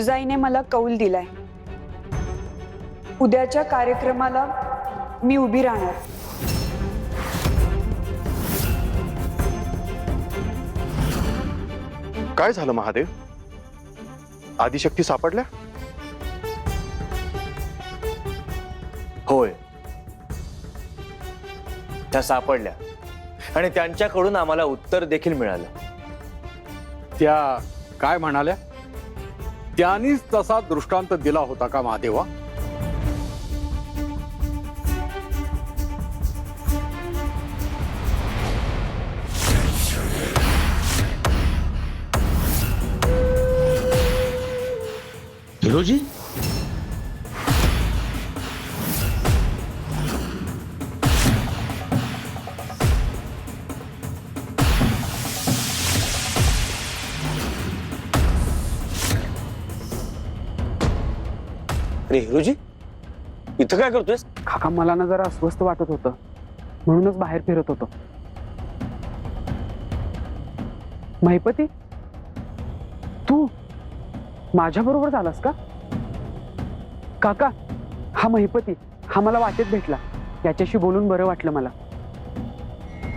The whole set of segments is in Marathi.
तुळजाईने मला कौल दिलाय, उद्याच्या कार्यक्रमाला मी उभी राहणार. काय झालं महादेव? आदिशक्ती सापडल्या? होय, त्या सापडल्या आणि त्यांच्याकडून आम्हाला उत्तर देखील मिळालं. त्या काय म्हणाल्या? त्यांनीच तसा दृष्टांत दिला होता का महादेवा? हिरोजी, अरे हिरोजी, इथं काय करतोयस? काका, मला ना जरा अस्वस्थ वाटत होतं, म्हणूनच बाहेर फिरत होतो. महिपती, तू माझ्या बरोबर झालास का? काका, हा महिपती, हा मला वाटेत भेटला. याच्याशी बोलून बरं वाटलं मला.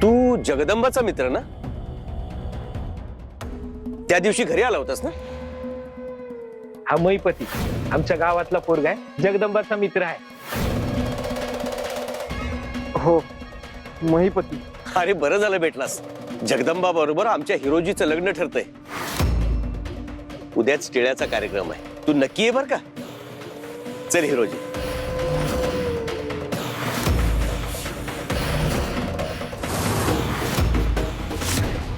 तू जगदंबाचा मित्र ना? त्या दिवशी घरी आला होतास ना? हा महिपती आमच्या गावातला पोरगा आहे, जगदंबाचा मित्र आहे. हो, महिपती. अरे बरं झालं भेटलास. जगदंबा बरोबर आमच्या हिरोजीचं लग्न ठरतंय. उद्याच टिळ्याचा कार्यक्रम आहे, तू नक्की ये बर का? चल हिरोजी.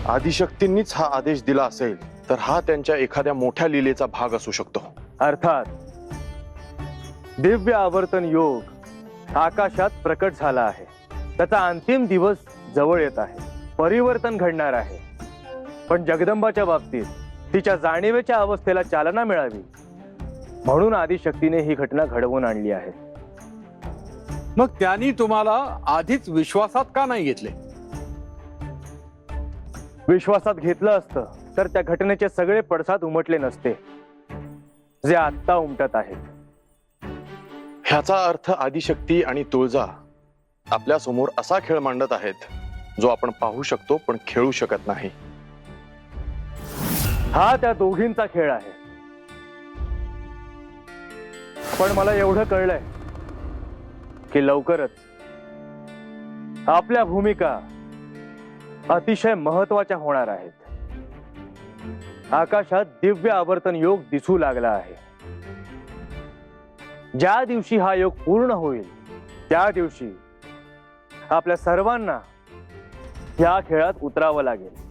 आदिशक्तींनीच हा आदेश दिला असेल तर हा त्यांच्या एखाद्या मोठ्या लीलेचा भाग असू शकतो. अर्थात दिव्य आवर्तन योग आकाशात प्रकट झाला आहे. त्याचा अंतिम दिवस जवळ येत आहे. परिवर्तन घडणार आहे. पण जगदंबाच्या बाबतीत तिच्या जाणीवेच्या अवस्थेला चालना मिळावी म्हणून आदिशक्तीने ही घटना घडवून आणली आहे. मग त्यांनी तुम्हाला आधीच विश्वासात का नाही घेतले? विश्वासात घेतलं असतं तर त्या घटनेचे सगळे पडसाद उमटले नसते जे आत्ता उमटत आहेत. ह्याचा अर्थ आदिशक्ती आणि तुळजा आपल्या समोर असा खेळ मांडत आहेत जो आपण पाहू शकतो पण खेळू शकत नाही. हा त्या दोघींचा खेळ आहे. पण मला एवढं कळलंय की लवकरच आपल्या भूमिका अतिशय महत्वाच्या होणार आहेत. आकाशात दिव्य आवर्तन योग दिसू लागला आहे. ज्या दिवशी हा योग पूर्ण होईल त्या दिवशी आपल्या सर्वांना या खेळात उतरावं लागेल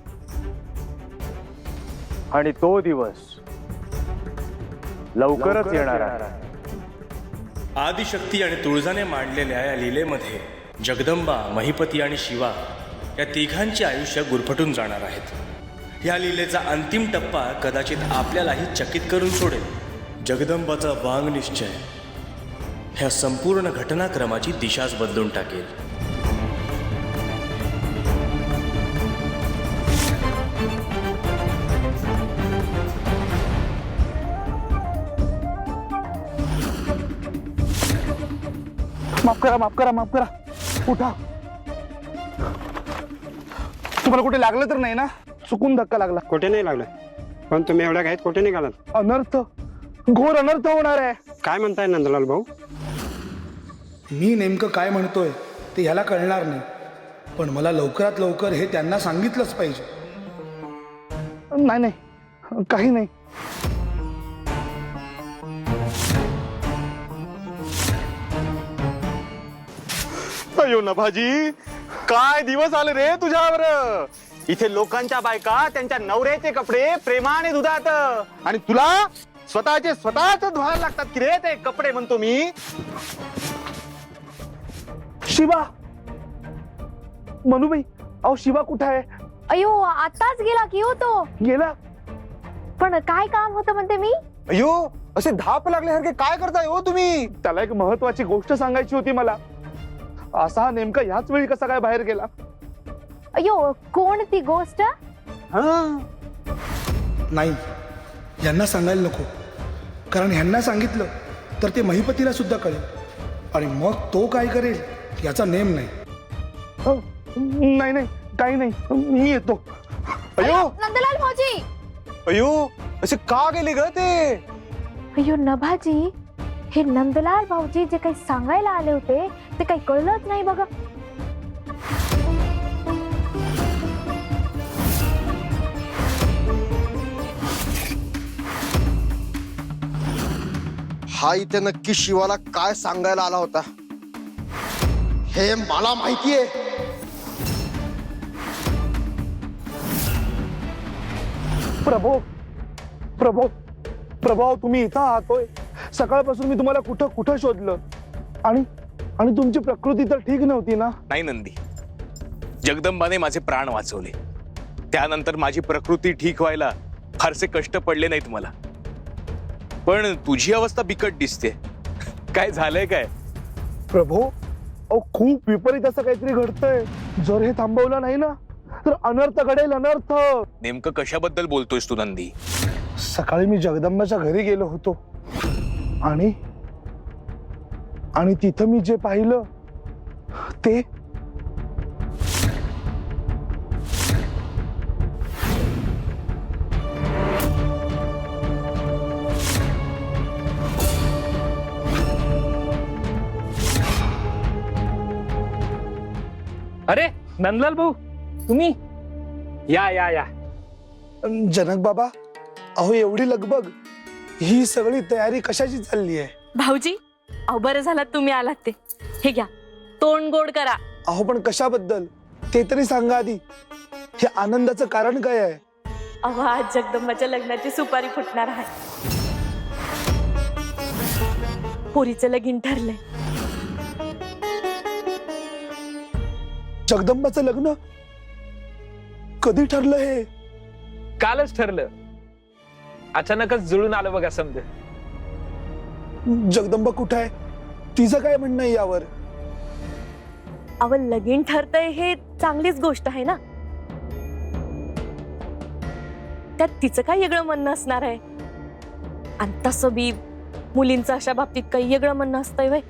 आणि तो दिवस लवकरच येणार आहे. आदिशक्ती आणि तुळजाने मांडलेल्या या लीलेमध्ये जगदंबा, महिपती आणि शिवा या तिघांचे आयुष्य गुरफटून जाणार आहेत. या लीलेचा अंतिम टप्पा कदाचित आपल्यालाही चकित करून सोडेल. जगदंबाचा वांग निश्चय ह्या संपूर्ण घटनाक्रमाची दिशाच बदलून टाकेल. माफ करा, माफ करा, माफ करा. उठा. तुम्हाला कुठे लागलं तर नाही ना? चुकून धक्का लागला. कुठे नाही लागलं, पण तुम्ही एवढ्या घाईत कुठे निघालात? अनर्थ, घोर अनर्थ होणार आहे. काय म्हणताय नंदलाल भाऊ? मी नेमकं काय म्हणतोय ते ह्याला कळणार नाही, पण मला लवकरात लवकर हे त्यांना सांगितलंच पाहिजे. नाही नाही, काही नाही. अयो नभाजी, काय दिवस आले रे तुझ्यावर. इथे लोकांच्या बायका त्यांच्या नवऱ्याचे कपडे प्रेमाने धुतात आणि तुला स्वतःचे स्वतःच धुवायला लागतात की रे ते कपडे, म्हणतो मी. शिवा, मनुबाई, अहो शिवा कुठे आहे? अयो, आताच गेला की हो तो. गेला? पण काय काम होतं म्हणते मी? अयो, असे धाप लागल्यासारखे काय करताय हो तुम्ही? त्याला एक महत्वाची गोष्ट सांगायची होती मला. असा नेमका ह्याच वेळी कसा काय बाहेर गेला? अयो, कोणती गोष्ट? नाही, यांना सांगायला नको. कारण ह्यांना सांगितलं तर ते महिपतीला सुद्धा कळेल आणि मग तो काय करेल याचा नेम नाही. नाही नाही काही नाही, मी येतो. अयो नंदलाल भाऊजी. अयो असे का गेले ग ते? अयो नभाजी, हे नंदलाल भाऊजी जे काही सांगायला आले होते ते काही कळलंच नाही बघा. हा इथे नक्की शिवाला काय सांगायला आला होता हे मला माहितीये. प्रभो प्रभो प्रभाव, तुम्ही इथं आहात होय? सकाळपासून मी तुम्हाला कुठं कुठं शोधलं आणि आणि तुमची प्रकृती तर ठीक नव्हती ना? नाही नंदी, जगदंबाने माझे प्राण वाचवले. त्यानंतर माझी प्रकृती ठीक व्हायला फारसे कष्ट पडले नाहीत मला. पण तुझी अवस्था बिकट दिसते. काय झालंय काय? प्रभो, अहो खूप विपरीत असं काहीतरी घडतंय. जर हे थांबवलं नाही ना तर अनर्थ घडेल, अनर्थ. नेमकं कशाबद्दल बोलतोयस तू नंदी? सकाळी मी जगदंबाच्या घरी गेलो होतो आणि आणि तिथं मी जे पाहिलं ते अरे नंदलाल भाऊ, तुम्ही या या या. जनक बाबा, अहो एवढी लगबग, ही सगळी तयारी कशाची चालली आहे? भाऊजी, अहो बरं झालं तुम्ही आलात ते. हे घ्या, तोंड गोड करा. अहो पण कशाबद्दल ते तरी सांगा आधी. हे आनंदाचं कारण काय आहे? अहो आज जगदंबाच्या लग्नाची सुपारी फुटणार आहे. पोरीचं लगीन ठरलंय. जगदंबाचं लग्न कधी ठरलं? हे कालच ठरलं. अचानकच जुळून आलं बघा समज. जगदंबा कुठं आहे? तिचं काय म्हणणं आहे यावर? अहो लगीन ठरतंय हे चांगलीच गोष्ट आहे ना. त्यात तिचं काय वेगळं म्हणणं असणार आहे? आणि तसं बी मुलींचं अशा बाबतीत काही वेगळं म्हणणं असतंय वय.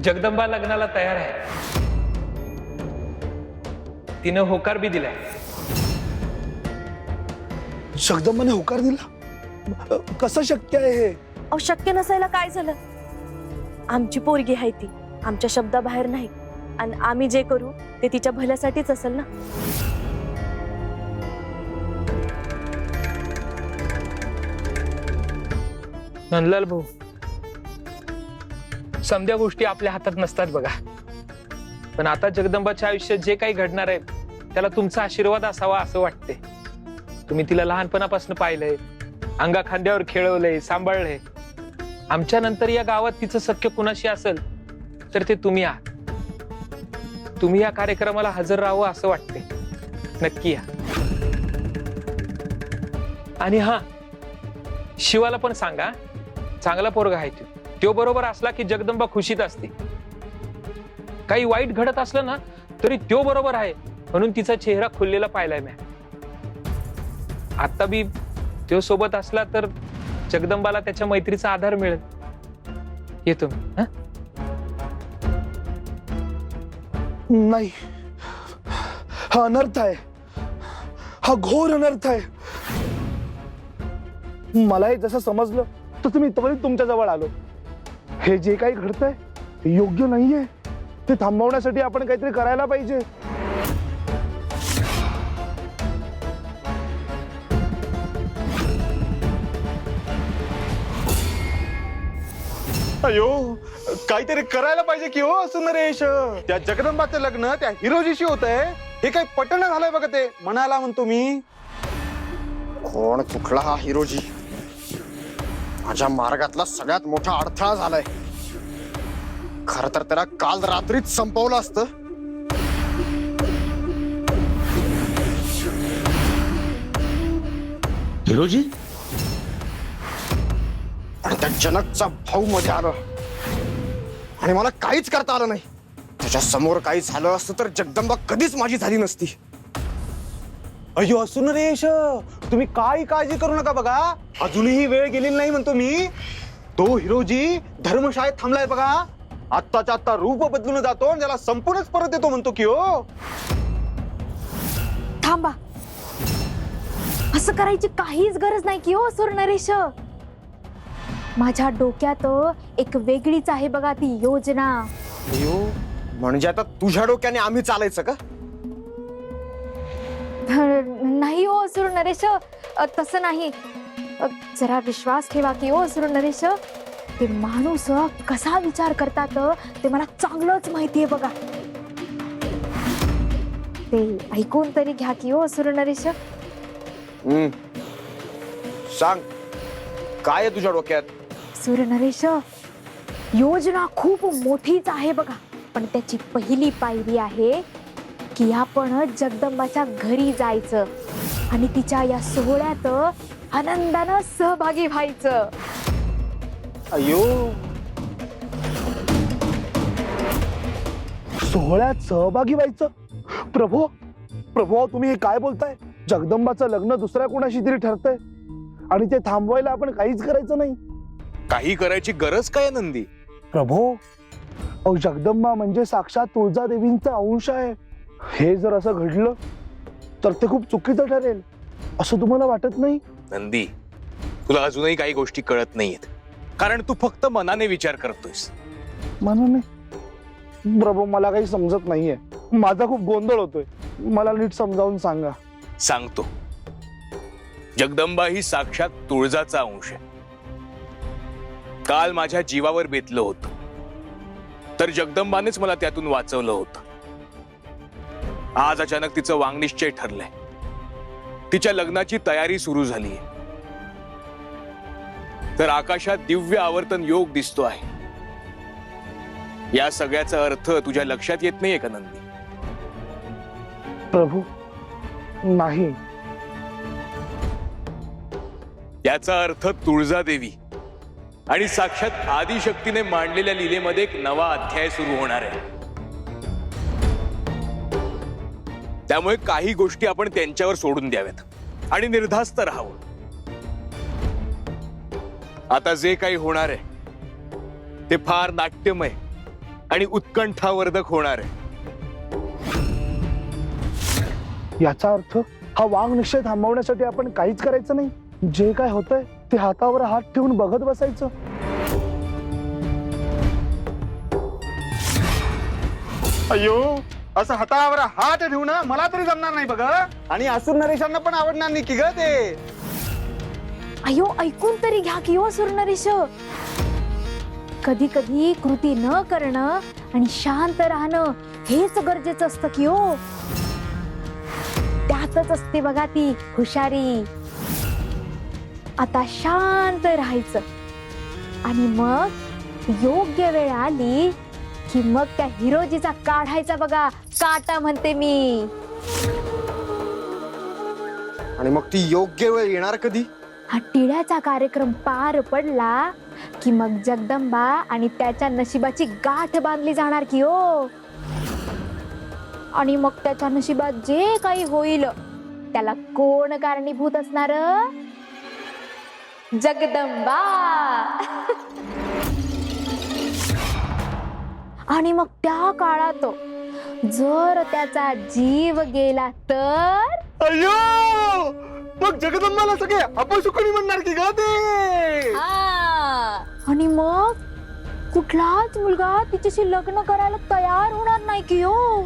जगदंबा लग्नाला तयार आहे. तिनं होकार बी दिलाय. जगदंबाने होकार दिला? कसं शक्य आहे हे? अहो शक्य नसायला काय झालं? आमची पोरगी आहे ती, आमच्या शब्दाबाहेर नाही. आणि आम्ही जे करू ते तिच्या भल्यासाठीच असेल ना. नंदलाल भाऊ, समध्या गोष्टी आपल्या हातात नसतात बघा. पण आता जगदंबाच्या आयुष्यात जे काही घडणार आहे त्याला तुमचा आशीर्वाद असावा असं वाटते. तुम्ही तिला लहानपणापासून पाहिलंय, अंगा खांद्यावर खेळवलंय, सांभाळलंय. आमच्या नंतर या गावात तिचं सख्य कुणाशी असेल तर ते तुम्ही आहात. तुम्ही या कार्यक्रमाला हजर राहावं असं वाटते. नक्की या. आणि हा, शिवाला पण सांगा, चांगला पोरगा आहे तो बरोबर असला की जगदंबा खुशीत असते. काही वाईट घडत असलं ना तरी तो बरोबर आहे म्हणून तिचा चेहरा खुललेला पाहिलाय मी. आता बी तो सोबत असला तर जगदंबाला त्याच्या मैत्रीचा आधार मिळेल. येतो मी. नाही, हा अनर्थ आहे. हा घोर अनर्थ आहे. मला हे जसं समजलं तसं मी त्वरित तुमच्या जवळ आलो. हे जे काही घडतंय ते योग्य नाहीये. ते थांबवण्यासाठी आपण काहीतरी करायला पाहिजे. अयो काहीतरी करायला पाहिजे की हो सुंदरेश. त्या जगदंबाचं लग्न त्या हिरोजीशी होतंय हे काही पटणं झालंय बघा. ते म्हणाला म्हणतो मी. कोण कुठला हा हिरोजी? माझ्या मार्गातला सगळ्यात मोठा अडथळा झालाय. खर तर त्याला काल रात्रीच संपवलं असतं. हिरोजी? आणि त्या जनकचा भाऊ मध्ये आलं आणि मला काहीच करता आलं नाही. त्याच्या समोर काही झालं असतं तर जगदंबा कधीच माझी झाली नसती. अयो असू नरेश, तुम्ही काही काळजी करू नका बघा, अजूनही वेळ गेलेली नाही म्हणतो मी. तो हिरोजी धर्मशाळेत थांबलाय बघा. आत्ताच्या आत्ता रूप बदलून जातो आणि त्याला संपूर्णच परत येतो म्हणतो की हो. थांबा, असं करायची काहीच गरज नाही की हो सूर नरेश. माझ्या डोक्यात एक वेगळीच आहे बघा ती योजना. अयो, म्हणजे आता तुझ्या डोक्याने आम्ही चालायचं का? नाही हो सूर नरेश, तसं नाही. जरा विश्वास ठेवा की हो सूर नरेश. ते माणूस कसा विचार करतात ते मला चांगलंच माहितीये बघा. ते ऐकून तरी घ्या की हो सूर नरेश. सांग, काय आहे तुझ्या डोक्यात? सूर नरेश, योजना खूप मोठीच आहे बघा, पण त्याची पहिली पायरी आहे की आपण जगदंबाच्या घरी जायचं आणि तिच्या या सोहळ्यात आनंदानं सहभागी व्हायचं. अयो, सोहळ्यात सहभागी व्हायचं? प्रभू प्रभू, तुम्ही हे काय बोलताय? जगदंबाचं लग्न दुसऱ्या कोणाशी तरी ठरतंय आणि ते थांबवायला आपण काहीच करायचं नाही. काही करायची गरज काय नंदी? प्रभू, अहो जगदंबा म्हणजे साक्षात तुळजादेवींचा अंश आहे. हे जर असं घडलं तर ते खूप चुकीचं ठरेल, असं तुम्हाला वाटत नाही? नंदी, तुला अजूनही काही गोष्टी कळत नाहीयेत, कारण तू फक्त मनाने विचार करतोयस. मनाने? प्रभू, मला काही समजत नाहीये. माझा खूप गोंधळ होतोय, मला नीट समजावून सांगा. सांगतो. जगदंबा ही साक्षात तुळजाचा अंश आहे. काल माझ्या जीवावर बेतलं होतं, तर जगदंबानेच मला त्यातून वाचवलं होतं. आज अचानक तिचं वांगनिश्चय ठरलंय. तिच्या लग्नाची तयारी सुरू झालीय. तर आकाशात दिव्य आवर्तन योग दिसतो आहे. या सगळ्याचा अर्थ तुझ्या लक्षात येत नाहीये का नंदी? प्रभू, नाही. याचा अर्थ तुळजादेवी आणि साक्षात आदिशक्तीने मांडलेल्या लीलेमध्ये एक नवा अध्याय सुरू होणार आहे. त्यामुळे काही गोष्टी आपण त्यांच्यावर सोडून द्याव्यात आणि निर्धास्त राहावं. आता जे काही होणार आहे ते फार नाट्यमय आणि उत्कंठावर्धक होणार आहे. याचा अर्थ हा वांग निश्चय थांबवण्यासाठी आपण काहीच करायचं नाही, जे काय होतंय ते हातावर हात ठेवून बघत बसायचं. अयो, असं हातावर हात ठेवून मला तरी जमणार नाही बघ, आणि असुर नरेशांना पण आवडणार नाही की ग ते. अयो, ऐकून तरी घ्या की हो सूर नरेश. कधी कधी कृती न करणं आणि शांत राहणं हेच गरजेचं असतं की हो. त्यातच असते बघा ती हुशारी. आता शांत राहायचं आणि मग योग्य वेळ आली की मग त्या हिरोजीचा काढायचा बघा काटा म्हणते मी. आणि मग ती योग्य वेळ येणार कधी? हा टिळ्याचा कार्यक्रम पार पडला की मग जगदंबा आणि त्याच्या नशिबाची गाठ बांधली जाणार की हो. आणि मग त्याच्या नशिबात जे काही होईल त्याला कोण कारणीभूत असणार? जगदंबा. आणि मग त्या काळात जर त्याचा जीव गेला तर? अयो, मग जगदंबाला सगळे अपशकुनी म्हणणार की ग ते. आणि मग कुठलाच मुलगा तिच्याशी लग्न करायला तयार होणार नाही की हो.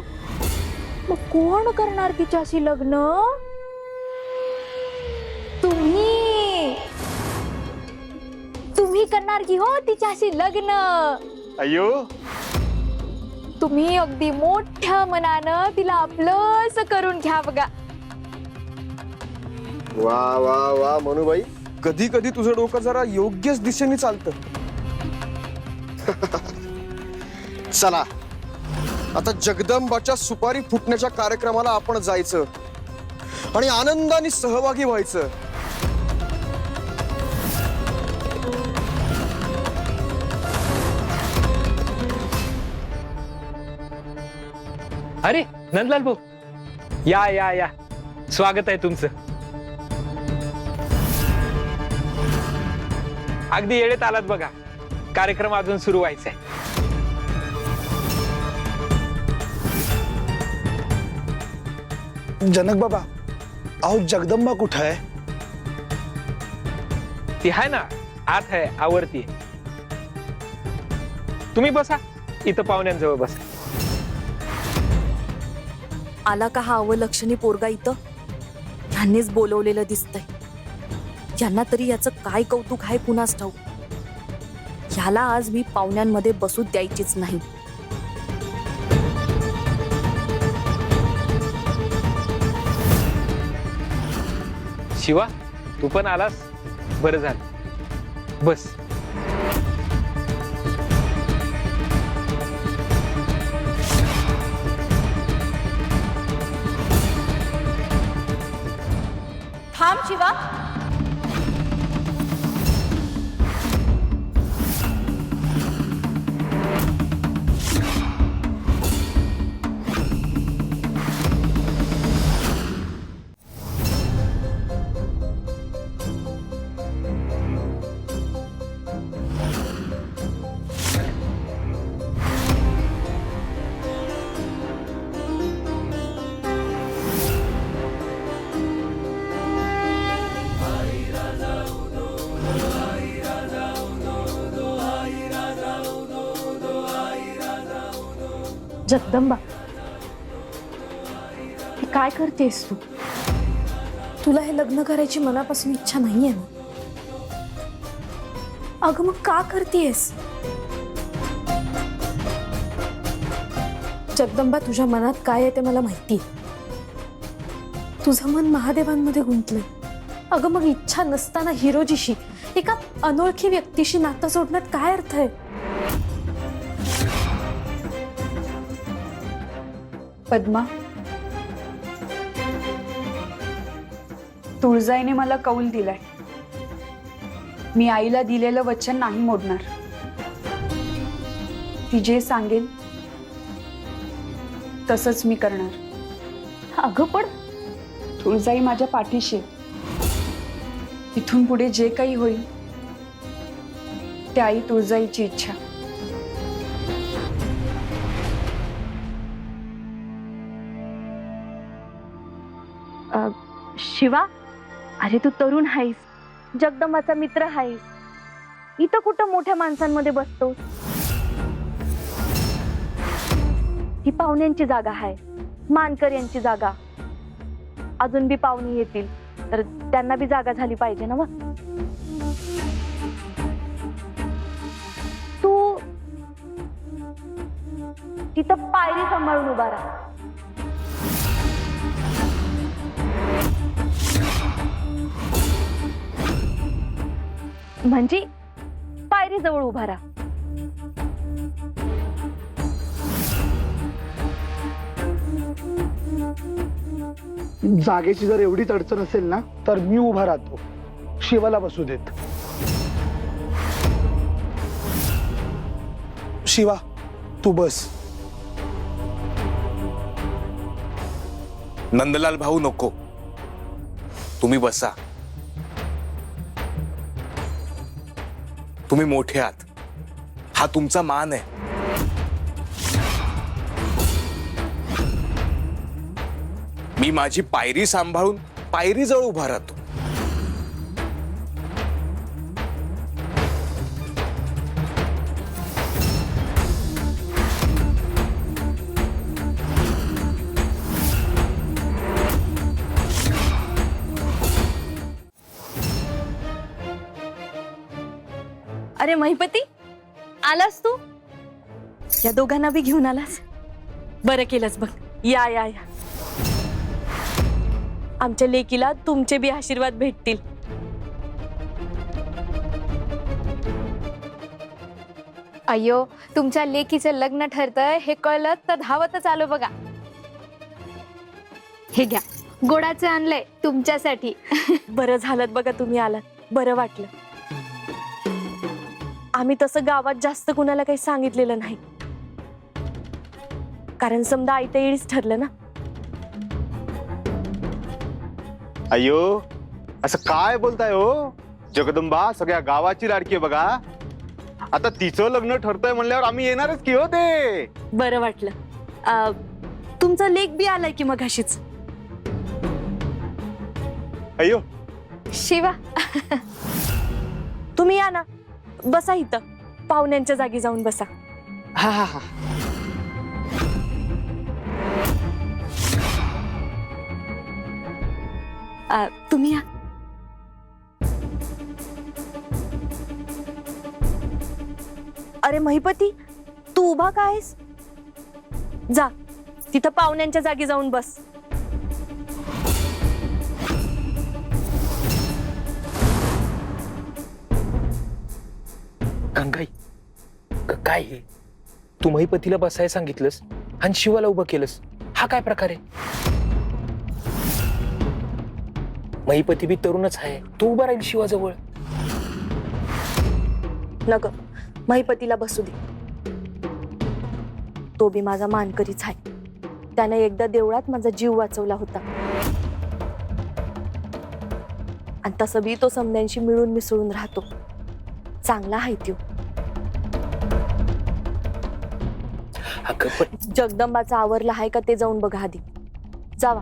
मग कोण करणार तिच्याशी लग्न? तुम्ही. तुम्ही करणार की हो तिच्याशी लग्न. अयो, तुम्ही अगदी मोठ्या मनानं तिला आपलंस करून घ्या बघा. वा वा वा मनुबाई, कधी कधी तुझं डोकं जरा योग्यच दिशेने चालतं. चला, आता जगदंबाच्या सुपारी फुटण्याच्या कार्यक्रमाला आपण जायचं आणि आनंदाने सहभागी व्हायचं. अरे नंदलाल भाऊ, या या या. स्वागत आहे तुमचं. अगदी येळेत आलात बघा. कार्यक्रम अजून सुरू व्हायचा आहे. जनक बाबा, अहो जगदंबा कुठं आहे? ती आहे ना, आत आहे, आवरती. तुम्ही बसा इथं, पाहुण्यांजवळ बसा. आला का हा अवलक्षणी पोरगा इथं? ह्यांनीच बोलवलेलं दिसतंय. यांना तरी याचं काय कौतुक आहे कुणास ठाऊक. ह्याला आज मी पाहुण्यांमध्ये बसू द्यायचीच नाही. शिवा, तू पण आलास, बरं झालं. बस. थांब शिवा. जगदंबा, हे काय करतेस तू? तुला हे लग्न करायची मनापासून इच्छा नाहीये ना? अगं मग का करतेस? जगदंबा, तुझ्या मनात काय आहे ते मला माहिती. तुझं मन महादेवांमध्ये गुंतलंय. अगं मग इच्छा नसताना हिरोजीशी, एका अनोळखी व्यक्तीशी नातं जोडण्यात काय अर्थ आहे? पद्मा, तुळजाईने मला कौल दिलाय. मी आईला दिलेलं वचन नाही मोडणार. ती जे सांगेल तसंच मी करणार. अगं पण तुळजाई माझ्या पाठीशी आहे. इथून पुढे जे काही होईल ते आई तुळजाईची इच्छा. शिवा, अरे तू तरुण आहेस, जगदंबाचा मित्र आहेस. इथं कुठं मोठ्या माणसांमध्ये बसतोस? ही पाहुण्यांची जागा आहे, मानकर यांची जागा. अजून बी पाहुणी येतील तर त्यांना बी जागा झाली पाहिजे ना. मग तू तिथं पायरी सांभाळून उभा राहा. म्हणजे पायरी जवळ उभा राहा. जागेची जर एवढीच अडचण असेल ना तर मी उभा राहतो. शिवाला बसू देत. शिवा, तू बस. नंदलाल भाऊ नको, तुम्ही बसा. तुम्ही मोठे आहात, हा तुमचा मान आहे. मी माझी पायरी सांभाळून पायरी जवळ उभा राहतो. अरे महिपती, आलास तू? या दोघांना बी घेऊन आलास, बरं केलंस बघ. या या या, आमच्या लेकीला तुमचे बी आशीर्वाद भेटतील. अय्यो, तुमच्या लेकीचं लग्न ठरतंय हे कळलं तर धावतच आलो बघा. हे घ्या, गोडाचे आणलंय तुमच्यासाठी. बरं झालं बघा तुम्ही आलात, बरं वाटलं. आम्ही तसं गावात जास्त कुणाला काही सांगितलेलं नाही, कारण समजा आयत्या येळीच ठरलं ना. अय्यो असं काय बोलताय हो? जगदंबा सगळ्या गावाची लाडकी आहे बघा. आता तिचं लग्न ठरतंय म्हणल्यावर आम्ही येणारच की हो ते. बरं वाटलं. तुमचा लेख बी आलाय की मग अशीच. अय्यो शिवा तुम्ही या ना, बसा इथं, पाहुण्यांच्या जागी जाऊन बसा. हा हा हा. तुम्ही या. अरे महिपती, तू उभा का आहेस? जा तिथं पाहुण्यांच्या जागी जाऊन बस. गंगाई, काय हे? तू महिपतीला बसायला सांगितलंस आणि शिवाला उभं केलंस, हा काय प्रकार आहे? महिपती बी तरुणच आहे, तू उभा राहील शिवाजवळ. नग, महिपतीला बसू दे. तो बी माझा मानकरीच आहे. त्याने एकदा देवळात माझा जीव वाचवला होता, आणि तसं बी तो समद्यांशी मिळून मिसळून राहतो. चांगला आहे त्यो. अगं पण जगदंबाचा आवरला आहे का ते जाऊन बघा आधी. जावा.